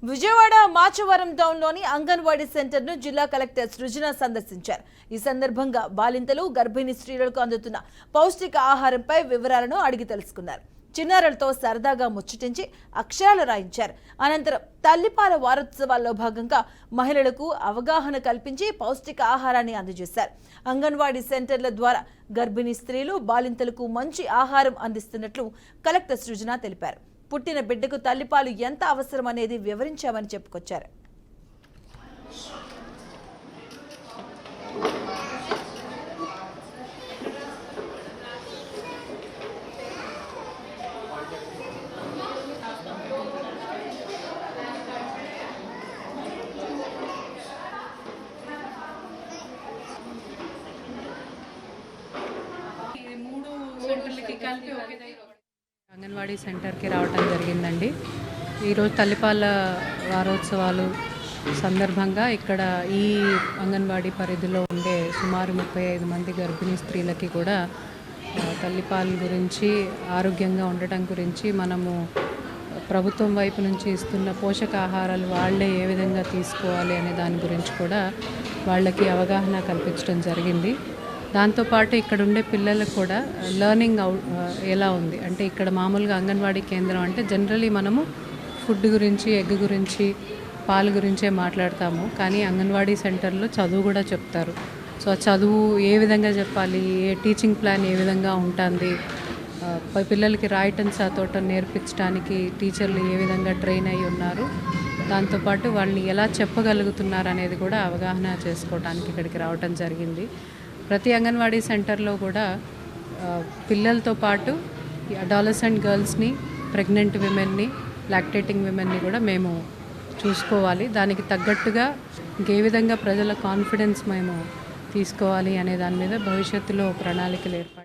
విజయవాడ మాచవరం టౌన్లోని అంగన్వాడీ సెంటర్ను జిల్లా కలెక్టర్ సృజన సందర్శించారు. ఈ సందర్భంగా బాలింతలు, గర్భిణీ స్త్రీలకు అందుతున్న పౌష్టిక ఆహారంపై వివరాలను అడిగి తెలుసుకున్నారు. చిన్నారులతో సరదాగా ముచ్చటించి అక్షరాలు రాయించారు. అనంతరం తల్లిపాల వారోత్సవాల్లో భాగంగా మహిళలకు అవగాహన కల్పించి పౌష్టిక ఆహారాన్ని అందజేశారు. అంగన్వాడీ సెంటర్ల ద్వారా గర్భిణీ స్త్రీలు, బాలింతలకు మంచి ఆహారం అందిస్తున్నట్లు కలెక్టర్ సృజన తెలిపారు. పుట్టిన బిడ్డకు తల్లిపాలు ఎంత అవసరం అనేది వివరించామని చెప్పుకొచ్చారు. అంగన్వాడీ సెంటర్కి రావటం జరిగిందండి. ఈరోజు తల్లిపాల వారోత్సవాలు సందర్భంగా ఇక్కడ ఈ అంగన్వాడీ పరిధిలో ఉండే సుమారు 35 మంది గర్భిణీ స్త్రీలకి కూడా తల్లిపాల గురించి, ఆరోగ్యంగా ఉండటం గురించి, మనము ప్రభుత్వం వైపు నుంచి ఇస్తున్న పోషకాహారాలు వాళ్ళే ఏ విధంగా తీసుకోవాలి అనే దాని గురించి కూడా వాళ్ళకి అవగాహన కల్పించడం జరిగింది. దాంతోపాటు ఇక్కడ ఉండే పిల్లలకు కూడా లెర్నింగ్ ఎలా ఉంది అంటే, ఇక్కడ మామూలుగా అంగన్వాడీ కేంద్రం అంటే జనరలీ మనము ఫుడ్ గురించి, ఎగ్ గురించి, పాలు గురించే మాట్లాడతాము. కానీ అంగన్వాడీ సెంటర్లో చదువు కూడా చెప్తారు. సో ఆ చదువు ఏ విధంగా చెప్పాలి, ఏ టీచింగ్ ప్లాన్ ఏ విధంగా ఉంటుంది, పిల్లలకి రాయటం చదవటం నేర్పించడానికి టీచర్లు ఏ విధంగా ట్రైన్ అయి ఉన్నారు, దాంతోపాటు వాళ్ళని ఎలా చెప్పగలుగుతున్నారు అనేది కూడా అవగాహన చేసుకోవడానికి ఇక్కడికి రావటం జరిగింది. ప్రతి అంగన్వాడీ సెంటర్లో కూడా పిల్లలతో పాటు అడాలసెంట్ గర్ల్స్ని, ప్రెగ్నెంట్ విమెన్ని, లాక్టేటింగ్ విమెన్ని కూడా మేము చూసుకోవాలి. దానికి తగ్గట్టుగా ఇంకే విధంగా ప్రజల కాన్ఫిడెన్స్ మేము తీసుకోవాలి అనే దాని మీద భవిష్యత్తులో ప్రణాళికలు ఏర్పాటు